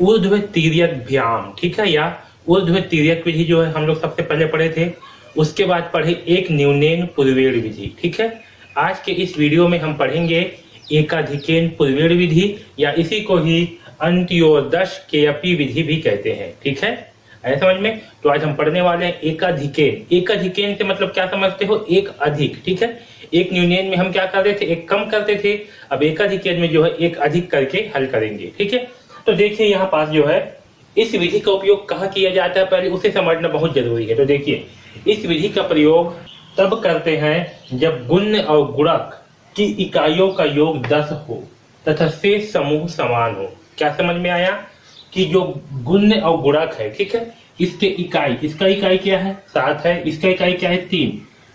ऊर्ध्व तिर्यक व्यायाम, ठीक है, या ऊर्ध्व तिर्यक विधि जो है हम लोग सबसे पहले पढ़े थे। उसके बाद पढ़े एक न्यूनेन पूर्वेण विधि, ठीक है। आज के इस वीडियो में हम पढ़ेंगे एकाधिकेन पूर्वेण विधि, या इसी को ही अंत्योदश केयपी विधि भी कहते हैं, ठीक है, ऐसा समझ में। तो आज हम पढ़ने वाले हैं एकाधिकेन। एकाधिकेन से मतलब क्या समझते हो? एक अधिक, ठीक है। एक न्यूनेन में हम क्या करते थे? एक कम करते थे। अब एकाधिकेन में जो है एक अधिक करके हल करेंगे, ठीक है। तो देखिए यहाँ पास जो है इस विधि का उपयोग कहाँ किया जाता है, पहले उसे समझना बहुत जरूरी है। तो देखिए इस विधि का प्रयोग तब करते हैं जब गुण्य और गुणक की इकाइयों का योग 10 हो तथा शेष समूह समान हो। क्या समझ में आया? कि जो गुण्य और गुणक है, ठीक है, इसके इकाई, इसका इकाई क्या है? 7 है, इसका इकाई क्या है? 3।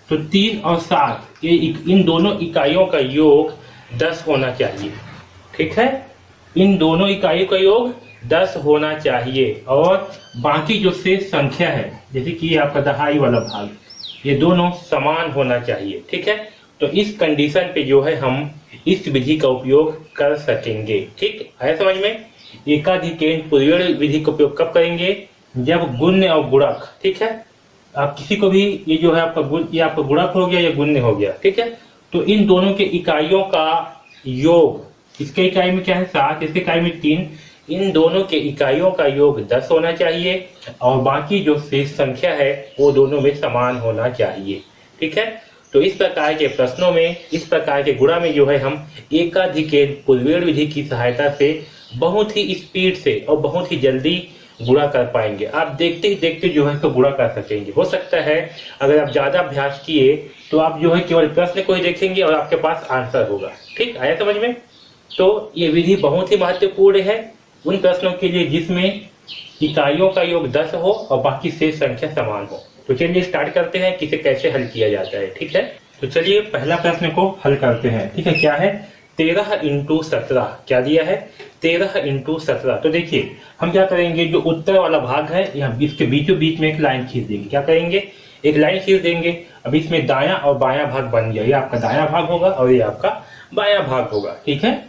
तो 3 और 7 ये इन दोनों इकाइयों का योग 10 होना चाहिए, ठीक है। इन दोनों इकाइयों का योग 10 होना चाहिए। और बाकी जो शेष संख्या है, जैसे कि आपका दहाई वाला भाग, ये दोनों समान होना चाहिए, ठीक है। तो इस कंडीशन पे जो है हम इस विधि का उपयोग कर सकेंगे, ठीक है, समझ में। एकाधिकेन पूर्वेण विधि का उपयोग कब करेंगे? जब गुण्य और गुणक, ठीक है, आप किसी को भी, ये जो है आपका गुण, ये आपका गुणक हो गया या गुण्य हो गया, ठीक है। तो इन दोनों के इकाइयों का योग, इसके इकाई में क्या है? 7, इसके इकाई में 3, इन दोनों के इकाइयों का योग 10 होना चाहिए। और बाकी जो शेष संख्या है वो दोनों में समान होना चाहिए, ठीक है। तो इस प्रकार के प्रश्नों में, इस प्रकार के गुणा में जो है हम एकाधिकेन पूर्वेण विधि की सहायता से बहुत ही स्पीड से और बहुत ही जल्दी गुणा कर पाएंगे। आप देखते ही देखते जो है तो गुणा कर सकेंगे। हो सकता है अगर आप ज्यादा अभ्यास किए तो आप जो है केवल प्रश्न को ही देखेंगे और आपके पास आंसर होगा, ठीक, आया समझ में। तो ये विधि बहुत ही महत्वपूर्ण है उन प्रश्नों के लिए जिसमें इकाइयों का योग 10 हो और बाकी शेष संख्या समान हो। तो चलिए स्टार्ट करते हैं कि इसे कैसे हल किया जाता है, ठीक है। तो चलिए पहला प्रश्न को हल करते हैं, ठीक है। क्या है? 13 × 17। क्या दिया है? 13 × 17। तो देखिए हम क्या करेंगे, जो उत्तर वाला भाग है यहाँ इसके बीचों बीच में एक लाइन खींच देंगे। क्या करेंगे? एक लाइन खींच देंगे। अब इसमें दायां और बायां भाग बन गया। ये आपका दायां भाग होगा और ये आपका बायां भाग होगा, ठीक है।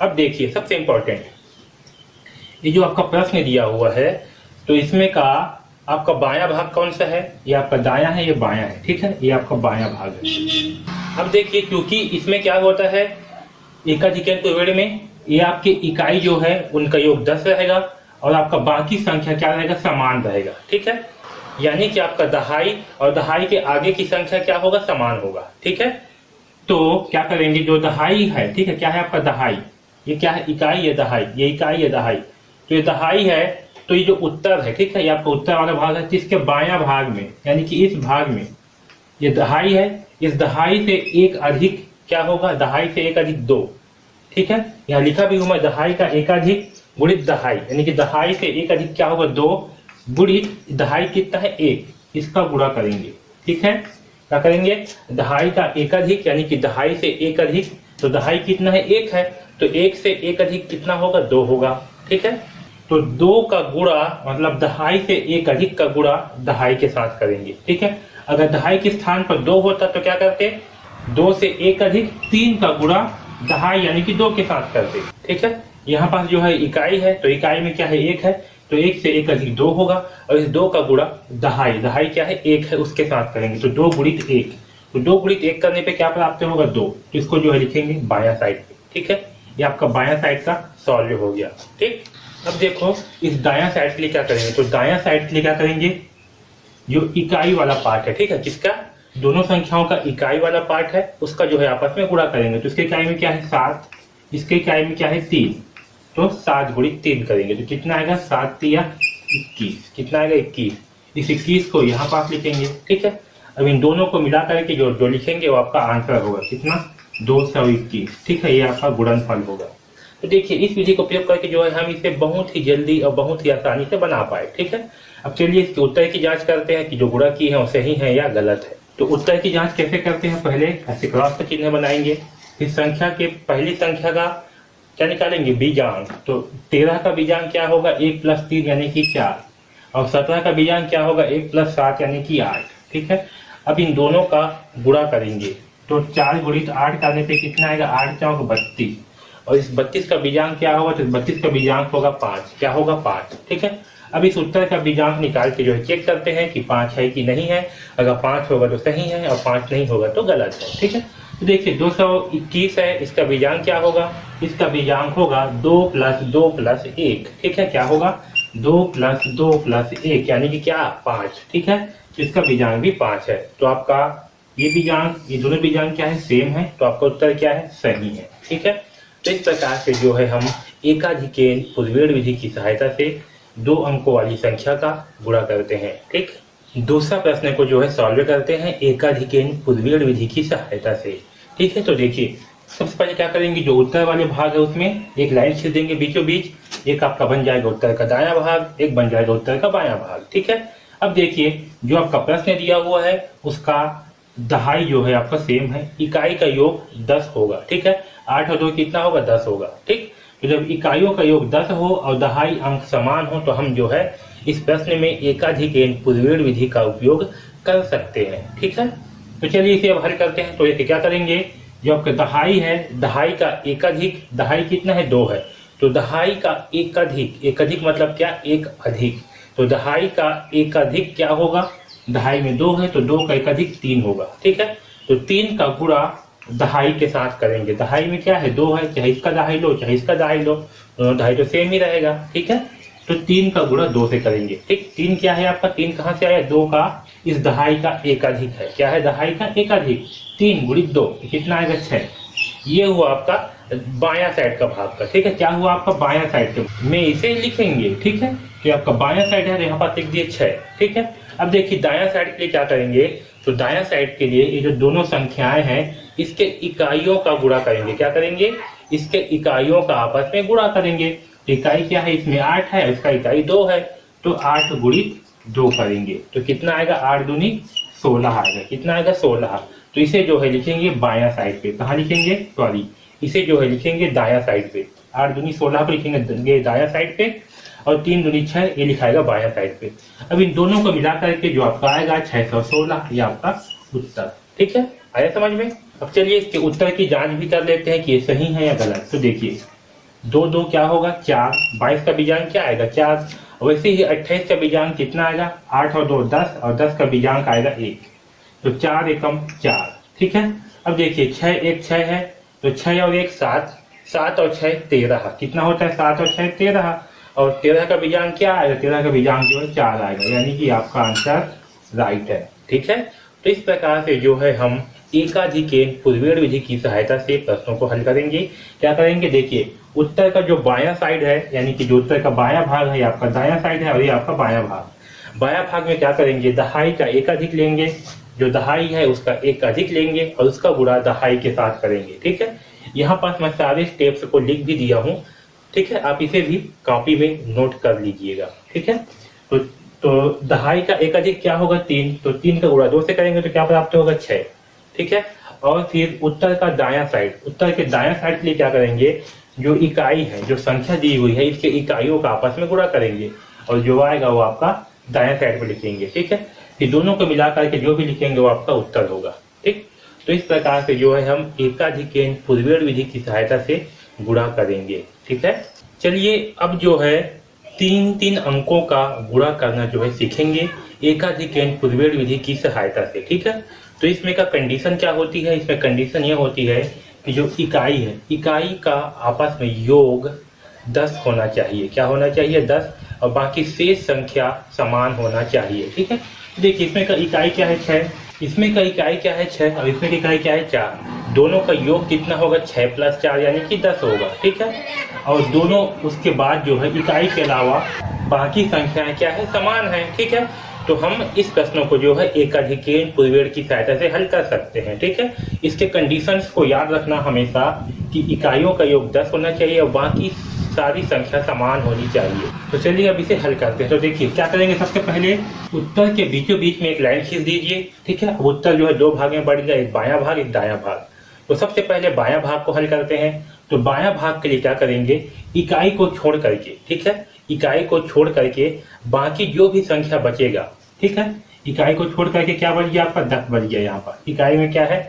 अब देखिए सबसे इंपॉर्टेंट, ये जो आपका प्रश्न दिया हुआ है तो इसमें का आपका बायां भाग कौन सा है? ये आपका दायां है, ये बायां है, ठीक है, ये आपका बायां भाग है। अब देखिए क्योंकि इसमें क्या होता है एकाधिकेन पूर्वेण में, ये आपकी इकाई जो है उनका योग 10 रहेगा और आपका बाकी संख्या क्या रहेगा? समान रहेगा, ठीक है। यानी कि आपका दहाई और दहाई के आगे की संख्या क्या होगा? समान होगा, ठीक है। तो क्या करेंगे, जो दहाई है, ठीक है, क्या है आपका दहाई, ये क्या है? इकाई है दहाई, ये इकाई है दहाई। तो ये दहाई है, तो ये जो उत्तर है, ठीक है, ये आपका उत्तर वाला भाग है, जिसके बायां भाग में यानी कि इस भाग में ये दहाई है। इस दहाई से एक अधिक क्या होगा? दहाई से एक अधिक 2, ठीक है। यहाँ लिखा भी हूं मैं, दहाई का एकाधिक गुणित दहाई, यानी कि दहाई से एक अधिक क्या होगा? 2 गुणित दहाई कितना है? 1, इसका गुणा करेंगे, ठीक है। क्या करेंगे? दहाई का एकाधिक यानी कि दहाई से एक अधिक, तो दहाई कितना है? 1 है, तो 1 से एक अधिक कितना होगा? 2 होगा, ठीक है। तो 2 का गुणा मतलब दहाई से एक अधिक का गुणा दहाई के साथ करेंगे, ठीक है। अगर दहाई के स्थान पर 2 होता तो क्या करते? 2 से एक अधिक 3 का गुणा दहाई यानी कि 2 के साथ करते, ठीक है। यहाँ पास जो है इकाई है, तो इकाई में क्या है? 1 है, तो 1 से एक अधिक 2 होगा और इस 2 का गुणा दहाई, दहाई क्या है? 1 है, उसके साथ करेंगे, तो 2 गुणित 1। तो 2 गुणित 1 करने पे क्या प्राप्त होगा? 2। तो इसको जो है लिखेंगे बायां साइड पे, ठीक है। ये आपका बायां साइड का सॉल्व हो गया, ठीक। अब देखो इस दायां साइड के लिए क्या करेंगे, तो दायां साइड के लिए क्या करेंगे, जो इकाई वाला पार्ट है, ठीक है, किसका? दोनों संख्याओं का इकाई वाला पार्ट है, उसका जो है आपस में गुणा करेंगे। तो इसके इकाई में क्या है? 7, इसके इकाई में क्या है? 3, तो 7 गुणित 3 करेंगे, तो कितना आएगा? 7 × 21, कितना आएगा? 21। इस 21 को यहाँ पास लिखेंगे, ठीक है। अब इन दोनों को मिला करके जो लिखेंगे वो आपका आंसर होगा, कितना? 221, ठीक है, ये आपका गुणनफल होगा। तो देखिए इस विधि का उपयोग करके जो है हम इसे बहुत ही जल्दी और बहुत ही आसानी से बना पाए, ठीक है। अब चलिए इसके उत्तर की जांच करते हैं कि जो गुणा की है वो सही है या गलत है। तो उत्तर की जांच कैसे करते हैं? पहले ऐसे क्रॉस का चिन्ह बनाएंगे, फिर संख्या के पहली संख्या का क्या निकालेंगे? बीजांक। तो 13 का बीजांक क्या होगा? 1 + 3 यानी कि 4, और 17 का बीजांक क्या होगा? 1 + 7 यानी कि 8, ठीक है। अब इन दोनों का गुणा करेंगे, तो 4 गुणित 8 करने पे कितना आएगा? 8 × 4 = 32, और इस 32 का बीजांक क्या होगा, तो 32 का बीजांक होगा 5। क्या होगा, 5। ठीक है, अब इस उत्तर का बीजांक निकाल के जो है चेक करते हैं कि 5 है कि नहीं है। अगर 5 होगा तो सही है और 5 नहीं होगा तो गलत है। ठीक है, तो देखिए 221 है, इसका बीजांक क्या होगा, इसका बीजांक होगा 2 + 2 + 1। ठीक है, क्या होगा, 2 + 2 + 1 यानी कि क्या, 5। ठीक है, तो इसका बीजांक भी 5 है। तो आपका ये बीजांक, ये दोनों बीजांक क्या है, सेम है, तो आपका उत्तर क्या है, सही है। ठीक है, तो इस प्रकार से जो है हम एकाधिकेन पुर्वेड़ विधि की सहायता से 2 अंकों वाली संख्या का गुणा करते हैं। ठीक, दूसरा प्रश्न को जो है सॉल्व करते हैं एकाधिकेन पुर्वेड़ विधि की सहायता से। ठीक है, तो देखिए सबसे पहले क्या करेंगे, जो उत्तर वाले भाग है उसमें एक लाइन खींच देंगे बीचों बीच, एक आपका बन जाएगा उत्तर का दायां भाग, एक बन जाएगा उत्तर का बायां भाग। ठीक है, अब देखिए जो आपका प्रश्न दिया हुआ है उसका दहाई जो है आपका सेम है, इकाई का योग 10 होगा। ठीक है, 8 और 2 कितना होगा, 10 होगा। ठीक, तो जब इकाइयों का योग 10 हो और दहाई अंक समान हो तो हम जो है इस प्रश्न में एकाधिकेन पुर्वेड़ विधि का उपयोग कर सकते हैं। ठीक है, तो चलिए इसे अब हल करते हैं। तो ये क्या करेंगे, जो आपका दहाई है, दहाई का एकाधिक, दहाई कितना है, 2 है, तो दहाई का एकाधिक, एकाधिक मतलब क्या, एक अधिक, तो दहाई का एकाधिक क्या होगा, दहाई में 2 है तो 2 का एकाधिक 3 होगा। ठीक है, तो 3 का गुणा दहाई के साथ करेंगे, दहाई में क्या है, 2 है, चाहे इसका दहाई लो चाहे इसका दहाई लो, दोनों दहाई तो सेम ही रहेगा। ठीक है, तो 3 का गुणा 2 से करेंगे। ठीक, 3 क्या है आपका, 3 कहाँ से आया, 2 का इस दहाई का एकाधिक है, क्या है, दहाई का एकाधिक, 3 × 2 कितना आएगा, 6। ये हुआ आपका बायां साइड का भाग का। ठीक है, क्या हुआ आपका बायां साइड का, में इसे लिखेंगे। ठीक है, कि आपका बायां साइड है, यहाँ पर लिख दिए 6। ठीक है, अब देखिए दायां साइड के लिए क्या करेंगे, तो दायां साइड के लिए ये जो दोनों संख्याएं हैं इसके इकाइयों का गुणा करेंगे। क्या करेंगे, इसके इकाइयों का आपस में गुणा करेंगे। इकाई क्या है, इसमें 8 है, इसका इकाई 2 है, तो 8 × 2 करेंगे तो कितना आएगा, 8 दूनी 16 आएगा। कितना आएगा, 16। तो इसे जो है लिखेंगे बायां साइड पे, कहाँ लिखेंगे, सॉरी इसे जो है लिखेंगे दायां साइड पे, 8 दूनी 16 को लिखेंगे दायां साइड पे और 3 दूनी 6 ये लिखाएगा बायां साइड पे। अब इन दोनों को मिला करके जो आपका आएगा 616, ये आपका उत्तर। ठीक है, आया समझ में। अब चलिए इसके उत्तर की जांच भी कर लेते हैं कि ये सही है या गलत। तो देखिए 2 2 क्या होगा, 4, 22 का बीजांक क्या आएगा, 4। वैसे ही 28 का बीजांक कितना आएगा, 8 और 2 10, और 10 का बीजांक आएगा 1, तो 4 एकम 4। ठीक है, अब देखिए 6 1 6 है, तो 6 और 1 7, 7 और 6 13, कितना होता है, 7 और 6 13, और 13 का बीजांक क्या आएगा, 13 का बीजांक जो है 4 आएगा, यानी कि आपका आंसर राइट है। ठीक है, तो इस प्रकार से जो है हम एकाधिकेन पुर्वेड़ विधि की सहायता से प्रश्नों को हल करेंगे। क्या करेंगे, देखिए उत्तर का जो बायां साइड है, यानी कि जो उत्तर का बायां भाग है, आपका दायां साइड है और ये आपका बायां भाग। बायां भाग में क्या करेंगे, दहाई का एकाधिक लेंगे, जो दहाई है उसका एकाधिक लेंगे और उसका गुणा दहाई के साथ करेंगे। ठीक है, यहाँ पास मैं सारे स्टेप्स को लिख भी दिया हूँ। ठीक है, आप इसे भी कॉपी में नोट कर लीजिएगा। ठीक है, तो दहाई का एकाधिक क्या होगा, 3, तो 3 का गुणा 2 से करेंगे तो क्या प्राप्त होगा, 6। ठीक है, और फिर उत्तर का दायां साइड, उत्तर के दायां साइड के लिए क्या करेंगे, जो इकाई है, जो संख्या दी हुई है, इसके इकाइयों का आपस में गुणा करेंगे और जो आएगा वो आपका दायां साइड पे लिखेंगे। ठीक है, फिर दोनों को मिला करके जो भी लिखेंगे वो आपका उत्तर होगा। ठीक, तो इस प्रकार से जो है हम एकाधिकेन पुर्वेड़ विधि की सहायता से गुणा करेंगे। ठीक है, चलिए अब जो है 3 अंकों का गुणा करना जो है सीखेंगे एकाधिकेन पुर्वेड़ विधि की सहायता से। ठीक है, तो इसमें का कंडीशन क्या होती है, इसमें कंडीशन ये होती है कि जो इकाई है, इकाई का आपस में योग 10 होना चाहिए। क्या होना चाहिए, 10, और बाकी शेष संख्या समान होना चाहिए। ठीक है, देखिए इसमें का इकाई क्या है, 6, इसमें का इकाई क्या है, 6, और इसमें की इकाई क्या है, 4। दोनों का योग कितना होगा, 6 + 4 यानी कि 10 होगा। ठीक है, और दोनों उसके बाद जो है इकाई के अलावा बाकी संख्याएं क्या है, समान है। ठीक है, तो हम इस प्रश्नों को जो है एकाधिकेन पुर्वेड़ की सहायता से हल कर सकते हैं। ठीक है, इसके कंडीशंस को याद रखना हमेशा कि इकाइयों का योग 10 होना चाहिए और बाकी सारी संख्या समान होनी चाहिए। तो चलिए अब इसे हल करते हैं। तो देखिए क्या करेंगे, सबसे पहले उत्तर के बीचों बीच में एक लाइन खींच दीजिए। ठीक है, अब उत्तर जो है 2 भाग में बढ़ गया, एक बायां भाग एक दायां भाग। तो सबसे पहले बायां भाग को हल करते हैं। तो बायां भाग के लिए क्या करेंगे, इकाई को छोड़ करके, ठीक है, इकाई को छोड़ करके बाकी जो भी संख्या बचेगा, ठीक है, इकाई को छोड़ करके क्या बच गया आपका, 10 बच गया। यहाँ पर इकाई में क्या है,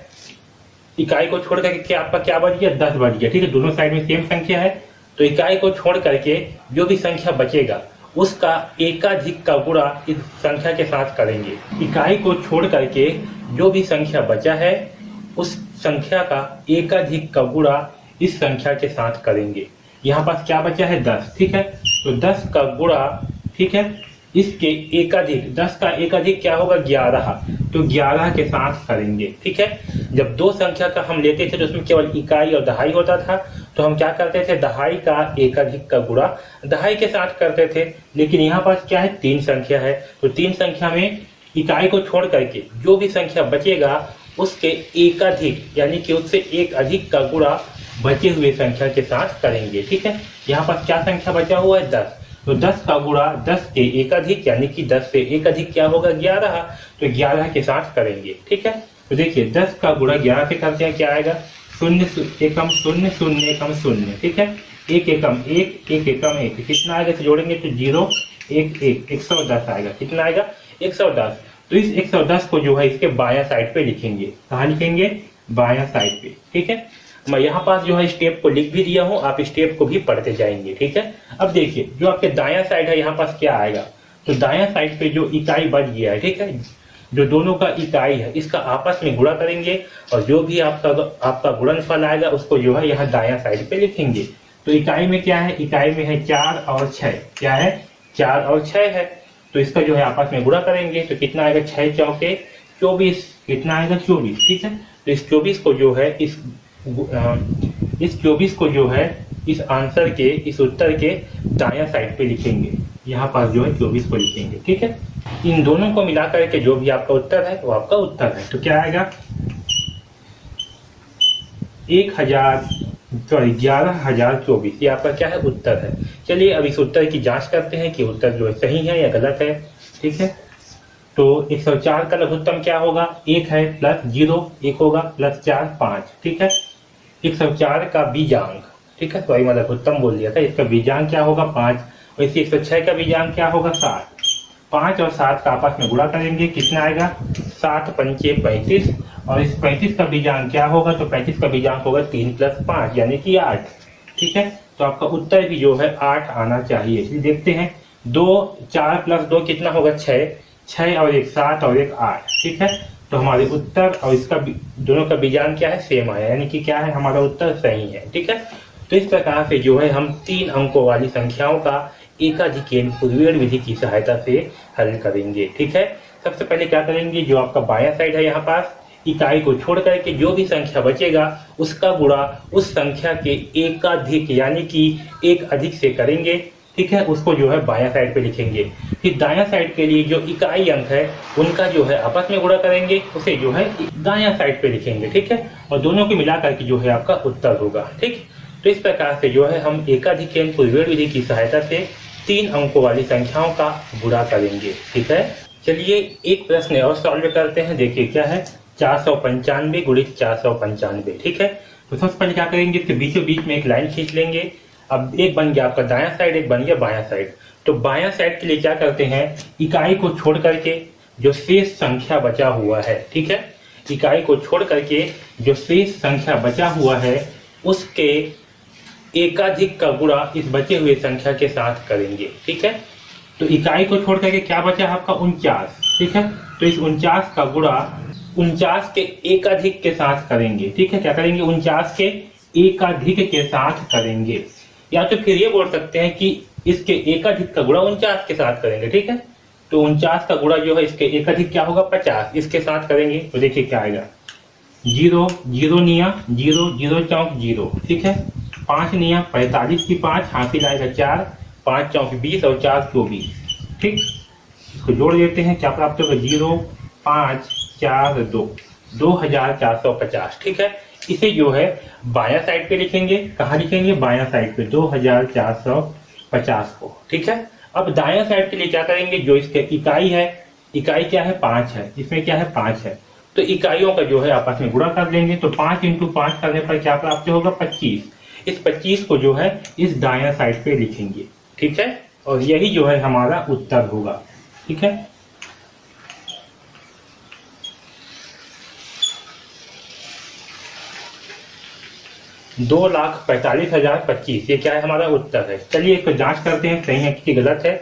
इकाई को छोड़ करके क्या आपका क्या बच गया, 10 बच गया। ठीक है, दोनों साइड में सेम संख्या है, तो इकाई को छोड़ करके जो भी संख्या बचेगा उसका एकाधिक का गुणा इस संख्या के साथ करेंगे। इकाई को छोड़ करके जो भी संख्या बचा है उस संख्या का एकाधिक का गुणा इस संख्या के साथ करेंगे। यहाँ पास क्या बचा है, 10। ठीक है, तो 10 का गुणा, ठीक है, इसके एकाधिक, 10 का एकाधिक क्या होगा, 11, तो 11 के साथ करेंगे। ठीक है, जब दो संख्या का हम लेते थे तो उसमें केवल इकाई और दहाई होता था, तो हम क्या करते थे, दहाई का एकाधिक का गुणा दहाई के साथ करते थे। लेकिन यहाँ पास क्या है, 3 संख्या है, तो 3 संख्या में इकाई को छोड़ करके जो भी संख्या बचेगा उसके एकाधिक यानी कि उससे एक अधिक का गुणा बचे हुए संख्या के साथ करेंगे। ठीक है, यहाँ पास क्या संख्या बचा हुआ है, 10, तो 10 का गुणा 10 के एकाधिक यानी कि 10 से एक अधिक क्या होगा, 11, तो 11 के साथ करेंगे। ठीक है, तो देखिए 10 का गुणा 11 से करते हैं, क्या आएगा, 0 एकम 0 0 एकम 0। ठीक है, 1 एकम 1 1 एकम 1, कितना आएगा, तो जोड़ेंगे तो 0 1 1 110 आएगा। कितना आएगा, 110। तो इस 110 को जो है इसके बायां साइड पे लिखेंगे। कहाँ लिखेंगे, बायां साइड पे। ठीक है, मैं यहाँ पास जो है स्टेप को लिख भी दिया हूँ, आप स्टेप को भी पढ़ते जाएंगे। ठीक है, अब देखिए जो आपके दायां साइड है यहाँ पास क्या आएगा, तो दायां साइड पे जो इकाई बच गया है, ठीक है, जो दोनों का इकाई है इसका आपस में गुणा करेंगे और जो भी आपका गुणनफल आएगा उसको जो है यहाँ दायां साइड पे लिखेंगे। तो इकाई में क्या है, इकाई में है 4 और 6, क्या है, 4 और 6 है, तो इसका जो है आपस में गुणा करेंगे तो कितना आएगा, 6 चौके 24, कितना आएगा, 24। ठीक है, तो इस 24 को जो है इस 24 को जो है इस आंसर के, इस उत्तर के दायां साइड पे लिखेंगे। यहाँ पास जो है 24 को लिखेंगे। ठीक है, इन दोनों को मिला करके जो भी आपका उत्तर है वो आपका उत्तर है। तो क्या आएगा, 11,024, ये आपका क्या है, उत्तर है। चलिए अब इस उत्तर की जांच करते हैं कि उत्तर जो है सही है या गलत है। ठीक है, तो 104 का लघुत्तम क्या होगा, 1 है, प्लस 0 1 होगा, प्लस 4 5। ठीक है, 104 का बीजांक, ठीक है, तो वही मैं लघुत्तम बोल दिया था, इसका बीजांक क्या होगा, 5। वैसे 106 का बीजांक क्या होगा, 7। 5 और 7 का आपस में गुणा करेंगे, कितना आएगा, 7 पंचे 35, और इस 35 का बीजांक क्या होगा, तो 35 का बीजांक होगा 3 + 5 यानी कि 8। ठीक है, तो आपका उत्तर भी जो है 8 आना चाहिए। इसलिए देखते हैं, 2 4 + 2 कितना होगा, 6, 6 और 1 7 और 1 8। ठीक है, तो हमारे उत्तर और इसका दोनों का बीजांक क्या है, सेम आया, यानी कि क्या है, हमारा उत्तर सही है। ठीक है, तो इस प्रकार से जो है हम 3 अंकों वाली संख्याओं का एकाधिकेन पुर्वेण विधि की सहायता से हल करेंगे। ठीक है, सबसे पहले क्या करेंगे, जो आपका बायां साइड है यहाँ पास, इकाई को छोड़ करके जो भी संख्या बचेगा उसका गुणा उस संख्या के एकाधिक यानी कि एक अधिक से करेंगे। ठीक है, उसको जो है बायां साइड पे लिखेंगे। फिर दायां साइड के लिए जो इकाई अंक है उनका जो है आपस में गुणा करेंगे, उसे जो है दायां साइड पे लिखेंगे। ठीक है, और दोनों को मिला करके जो है आपका उत्तर होगा। ठीक, तो इस प्रकार से जो है हम एकाधिकेन पुर्वेण विधि की सहायता से 3 अंकों वाली संख्याओं का गुणा करेंगे। ठीक है, चलिए एक प्रश्न और सॉल्व करते हैं। देखिए क्या है, 495 गुणित 495। ठीक है, तो सबसे पहले क्या करेंगे, तो बीचों बीच में एक लाइन खींच लेंगे। अब एक बन गया आपका दायां साइड, एक बन गया बायां साइड। तो बायां साइड के लिए क्या करते हैं, इकाई को छोड़ करके जो शेष संख्या बचा हुआ है, ठीक है, इकाई को छोड़ करके जो शेष संख्या बचा हुआ है उसके एकाधिक का गुणा इस बचे हुए संख्या के साथ करेंगे। ठीक है, तो इकाई को छोड़ करके क्या बचा है आपका, 49। ठीक है, तो इस 49 का गुणा 49 के एकाधिक के साथ करेंगे। ठीक है, क्या करेंगे, 49 के एकाधिक के साथ करेंगे, या तो फिर ये बोल सकते हैं कि इसके एकाधिक का गुणा 49 के साथ करेंगे। ठीक है, तो 49 का गुणा जो है इसके एकाधिक क्या होगा, 50, इसके साथ करेंगे। तो देखिए क्या आएगा, 0 0 निया 0 0 चौक 0। ठीक है, 5 निया 45 की 5, हासिल आएगा 4, 5 चौक 20 और 4 24। ठीक, इसको जोड़ देते हैं, क्या प्राप्त होगा, 0 5 4 2 2450। ठीक है, इसे जो है बायां साइड पे लिखेंगे। कहाँ लिखेंगे, बायां साइड पे 2450 को। ठीक है, अब दायां साइड के लिए क्या करेंगे, जो इसके इकाई है, इकाई क्या है, 5 है, इसमें क्या है, 5 है, तो इकाइयों का जो है आपस में गुणा कर लेंगे। तो 5 × 5 करने पर क्या प्राप्त होगा, 25। इस 25 को जो है इस दायां साइड पे लिखेंगे। ठीक है, और यही जो है हमारा उत्तर होगा। ठीक है, 2,45,025। ये क्या है, हमारा उत्तर है। चलिए इसको जांच करते हैं सही है कि गलत है।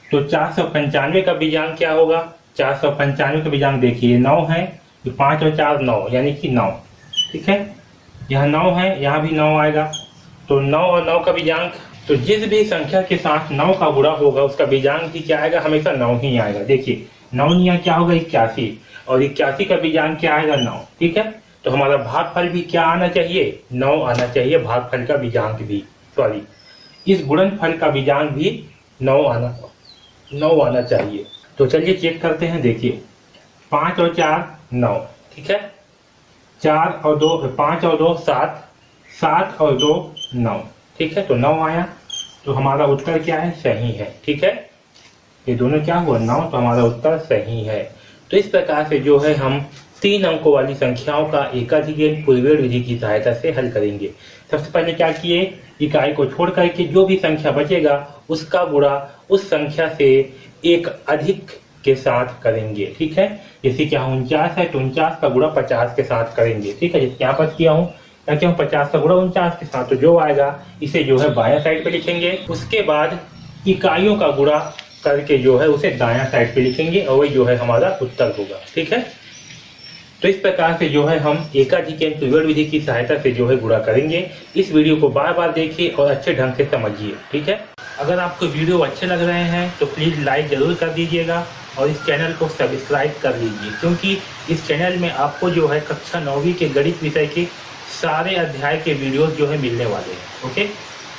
तो 495 का बीजांक क्या होगा? 495 का बीजांक देखिए 9 है, 5 और 4 9, यानी कि 9। ठीक है, यहाँ 9 है, यहाँ भी 9 आएगा। तो 9 और 9 का बीजांक, तो जिस भी संख्या के साथ 9 का गुणा होगा उसका बीजांक भी क्या आएगा, हमेशा 9 ही आएगा। देखिए 9 यहाँ क्या होगा, 81, और 81 का बीजांक क्या आएगा, 9। ठीक है, तो हमारा भागफल भी क्या आना चाहिए, 9 आना चाहिए। भागफल का बीजांक भी, सॉरी, इस गुणनफल का बीजांक भी 9 आना चाहिए। तो चलिए चेक करते हैं। देखिए 5 और 4 9, ठीक है, 4 और 2 5 और 2 7, 7 और 2 9, ठीक है, तो 9 आया। तो हमारा उत्तर क्या है, सही है। ठीक है, ये दोनों क्या हुआ, 9, तो हमारा उत्तर सही है। तो इस प्रकार से जो है हम 3 अंकों वाली संख्याओं का एकाधिक पूर्वेण विधि की सहायता से हल करेंगे। सबसे पहले क्या किए, इकाई को छोड़ करके जो भी संख्या बचेगा उसका गुणा उस संख्या से एक अधिक के साथ करेंगे। ठीक है, जैसे कि 49 है तो 49 का गुणा 50 के साथ करेंगे। ठीक है, जैसे यहाँ पर किया हूँ, ताकि हम 50 का गुणा 49 के साथ, तो जो आएगा इसे जो है बायां साइड पे लिखेंगे। उसके बाद इकाइयों का गुणा करके जो है उसे दायां साइड पे लिखेंगे, और वही जो है हमारा उत्तर होगा। ठीक है, तो इस प्रकार से जो है हम एकाधिक पूर्वेण विधि की सहायता से जो है गुणा करेंगे। इस वीडियो को बार बार देखिए और अच्छे ढंग से समझिए। ठीक है, अगर आपको वीडियो अच्छे लग रहे हैं तो प्लीज़ लाइक जरूर कर दीजिएगा और इस चैनल को सब्सक्राइब कर लीजिए, क्योंकि इस चैनल में आपको जो है कक्षा 9वीं के गणित विषय के सारे अध्याय के वीडियोस जो है मिलने वाले हैं। ओके,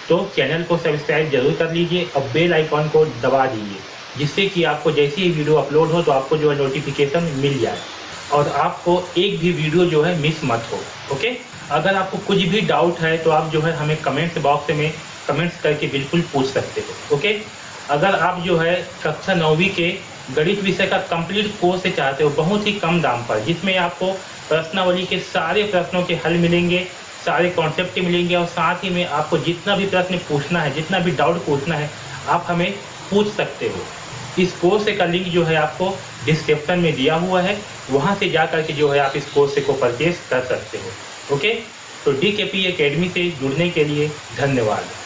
तो चैनल को सब्सक्राइब जरूर कर लीजिए और बेल आइकॉन को दबा दीजिए, जिससे कि आपको जैसे ही वीडियो अपलोड हो तो आपको जो है नोटिफिकेशन मिल जाए और आपको एक भी वीडियो जो है मिस मत हो। ओके, अगर आपको कुछ भी डाउट है तो आप जो है हमें कमेंट बॉक्स में कमेंट्स करके बिल्कुल पूछ सकते हो। ओके, अगर आप जो है कक्षा 9वीं के गणित विषय का कंप्लीट कोर्स चाहते हो बहुत ही कम दाम पर, जिसमें आपको प्रश्नावली के सारे प्रश्नों के हल मिलेंगे, सारे कॉन्सेप्ट मिलेंगे, और साथ ही में आपको जितना भी प्रश्न पूछना है, जितना भी डाउट पूछना है, आप हमें पूछ सकते हो। इस कोर्स का लिंक जो है आपको डिस्क्रिप्शन में दिया हुआ है, वहां से जा करके जो है आप इस कोर्स को परचेज कर सकते हो। ओके, तो DKP एकेडमी से जुड़ने के लिए धन्यवाद।